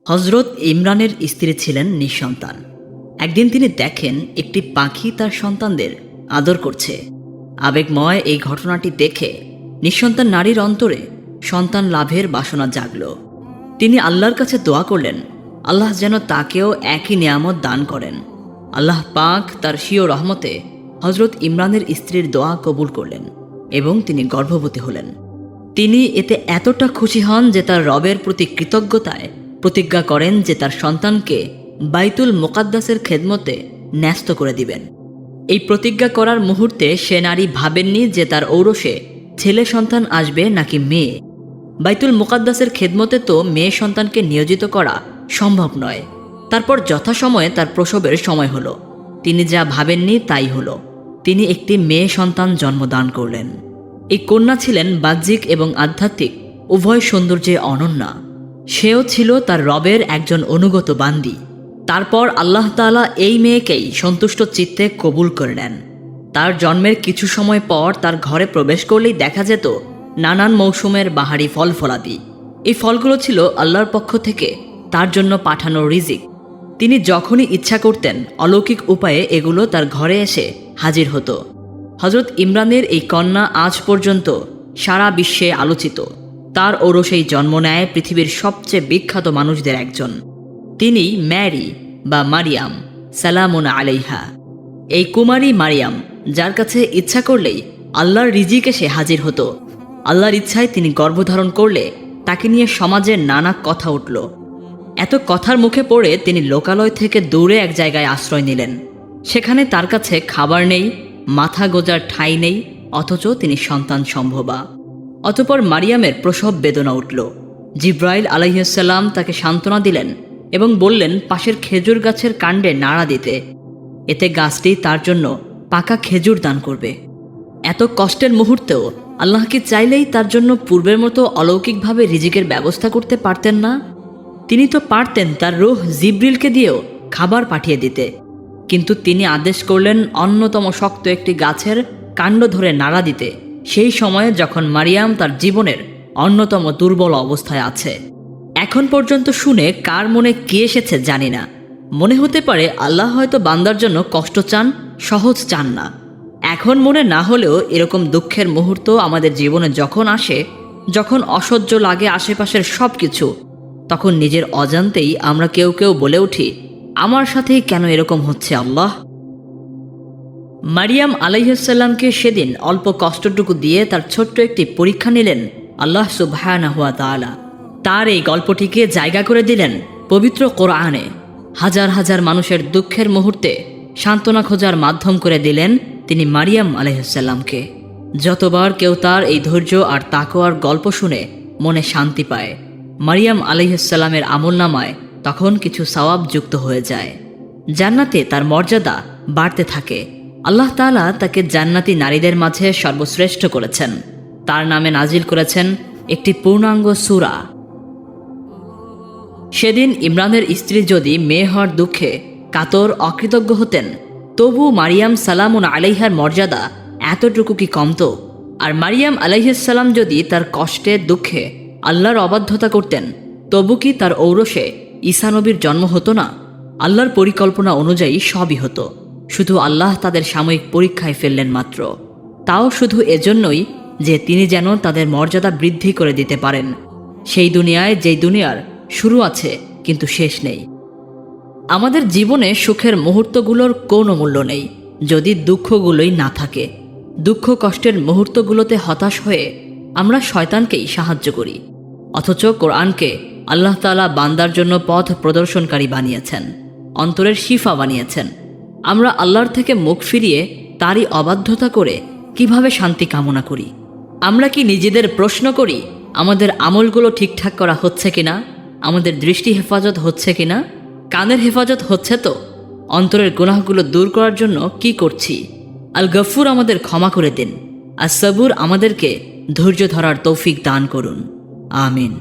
হজরত ইমরানের স্ত্রী ছিলেন নিঃসন্তান। একদিন তিনি দেখেন একটি পাখি তার সন্তানদের আদর করছে। আবেগময় এই ঘটনাটি দেখে নিঃসন্তান নারীর অন্তরে সন্তান লাভের বাসনা জাগল। তিনি আল্লাহর কাছে দোয়া করলেন, আল্লাহ যেন তাকেও একই নিয়ামত দান করেন। আল্লাহ পাক তার স্বীয় রহমতে হজরত ইমরানের স্ত্রীর দোয়া কবুল করলেন এবং তিনি গর্ভবতী হলেন। তিনি এতে এতটা খুশি হন যে তার রবের প্রতি কৃতজ্ঞতায় প্রতিজ্ঞা করেন যে তার সন্তানকে বাইতুল মুকাদ্দাসের খেদমতে ন্যস্ত করে দিবেন। এই প্রতিজ্ঞা করার মুহূর্তে সে নারী ভাবেননি যে তার ঔরসে ছেলে সন্তান আসবে নাকি মেয়ে। বাইতুল মুকাদ্দাসের খেদমতে তো মেয়ে সন্তানকে নিয়োজিত করা সম্ভব নয়। তারপর যথাসময়ে তার প্রসবের সময় হলো। তিনি যা ভাবেননি তাই হলো। তিনি একটি মেয়ে সন্তান জন্মদান করলেন। এই কন্যা ছিলেন বাহ্যিক এবং আধ্যাত্মিক উভয় সৌন্দর্যে অনন্যা। সেও ছিল তার রবের একজন অনুগত বান্দি। তারপর আল্লাহ তাআলা এই মেয়েকেই সন্তুষ্ট চিত্তে কবুল করে নেন। তার জন্মের কিছু সময় পর তার ঘরে প্রবেশ করলেই দেখা যেত নানান মৌসুমের বাহারি ফল ফলাদি। এই ফলগুলো ছিল আল্লাহর পক্ষ থেকে তার জন্য পাঠানো রিজিক। তিনি যখনই ইচ্ছা করতেন অলৌকিক উপায়ে এগুলো তার ঘরে এসে হাজির হতো। হজরত ইমরানের এই কন্যা আজ পর্যন্ত সারা বিশ্বে আলোচিত। তার ঔরসেই জন্ম নেয় পৃথিবীর সবচেয়ে বিখ্যাত মানুষদের একজন। তিনি ম্যারি বা মারিয়াম সালামুন আলাইহা। এই কুমারী মারিয়াম যার কাছে ইচ্ছা করলেই আল্লাহর রিজিক এসে হাজির হতো। আল্লাহর ইচ্ছায় তিনি গর্ভধারণ করলে তাকে নিয়ে সমাজে নানা কথা উঠল। এত কথার মুখে পড়ে তিনি লোকালয় থেকে দূরে এক জায়গায় আশ্রয় নিলেন। সেখানে তার কাছে খাবার নেই, মাথা গোজার ঠাঁই নেই, অথচ তিনি সন্তান সম্ভবা। অতঃপর মারিয়ামের প্রসব বেদনা উঠল। জিব্রাইল আলাইহিসসালাম তাকে সান্ত্বনা দিলেন এবং বললেন পাশের খেজুর গাছের কাণ্ডে নাড়া দিতে। এতে গাছটি তার জন্য পাকা খেজুর দান করবে। এত কষ্টের মুহূর্তেও আল্লাহ কি চাইলেই তার জন্য পূর্বের মতো অলৌকিকভাবে রিজিকের ব্যবস্থা করতে পারতেন না? তিনি তো পারতেন তার রূহ জিব্রিলকে দিয়েও খাবার পাঠিয়ে দিতে, কিন্তু তিনি আদেশ করলেন অন্যতম শক্ত একটি গাছের কাণ্ড ধরে নাড়া দিতে, সেই সময়ে যখন মারিয়াম তার জীবনের অন্যতম দুর্বল অবস্থায় আছে। এখন পর্যন্ত শুনে কার মনে কি এসেছে জানি না। মনে হতে পারে আল্লাহ হয়তো বান্দার জন্য কষ্ট চান, সহজ চান না। এখন মনে না হলেও এরকম দুঃখের মুহূর্ত আমাদের জীবনে যখন আসে, যখন অসহ্য লাগে আশেপাশের সব কিছু, তখন নিজের অজান্তেই আমরা কেউ কেউ বলে উঠি, আমার সাথেই কেন এরকম হচ্ছে আল্লাহ? মারিয়াম আলাইহিসসালামকে সেদিন অল্প কষ্টটুকু দিয়ে তার ছোট্ট একটি পরীক্ষা নিলেন আল্লাহ সুবহানাহু ওয়া তাআলা। তার এই গল্পটিকে জায়গা করে দিলেন পবিত্র কোরআনে। হাজার হাজার মানুষের দুঃখের মুহূর্তে সান্ত্বনা খোঁজার মাধ্যম করে দিলেন তিনি মারিয়াম আলাইহিসসালামকে। যতবার কেউ তার এই ধৈর্য আর তাকওয়ার গল্প শুনে মনে শান্তি পায়, মারিয়াম আলাইহিসসালামের আমলনামায় তখন কিছু সওয়াব যুক্ত হয়ে যায়। জান্নাতে তার মর্যাদা বাড়তে থাকে। আল্লাহ তাআলা তাকে জান্নাতি নারীদের মাঝে সর্বশ্রেষ্ঠ করেছেন। তার নামে নাজিল করেছেন একটি পূর্ণাঙ্গ সূরা। সেদিন ইমরানের স্ত্রী যদি মেয়ে হওয়ার দুঃখে কাতর অকৃতজ্ঞ হতেন, তবু মারিয়াম সালামুন আলাইহার মর্যাদা এতটুকু কি কমত? আর মারিয়াম আলাইহিসসালাম যদি তার কষ্টে দুঃখে আল্লাহর অবাধ্যতা করতেন, তবু কি তার ঔরসে ঈসা নবীর জন্ম হতো না? আল্লাহর পরিকল্পনা অনুযায়ী সবই হতো, শুধু আল্লাহ তাদের সাময়িক পরীক্ষায় ফেললেন মাত্র। তাও শুধু এজন্যই যে তিনি যেন তাদের মর্যাদা বৃদ্ধি করে দিতে পারেন, সেই দুনিয়ায় যেই দুনিয়ার শুরু আছে কিন্তু শেষ নেই। আমাদের জীবনে সুখের মুহূর্তগুলোর কোনো মূল্য নেই যদি দুঃখগুলোই না থাকে। দুঃখ কষ্টের মুহূর্তগুলোতে হতাশ হয়ে আমরা শয়তানকেই সাহায্য করি, অথচ কোরআনকে আল্লাহ তাআলা বান্দার জন্য পথ প্রদর্শনকারী বানিয়েছেন, অন্তরের শিফা বানিয়েছেন। আমরা আল্লাহর থেকে মুখ ফিরিয়ে তারই অবাধ্যতা করে কিভাবে শান্তি কামনা করি? আমরা কি নিজেদের প্রশ্ন করি আমাদের আমলগুলো ঠিকঠাক করা হচ্ছে কিনা? আমাদের দৃষ্টি হেফাজত হচ্ছে কিনা? কানের হেফাজত হচ্ছে তো? অন্তরের গুনাহগুলো দূর করার জন্য কি করছি? আল গফুর আমাদের ক্ষমা করে দিন। আর সবুর আমাদেরকে ধৈর্য ধরার তৌফিক দান করুন। আমিন।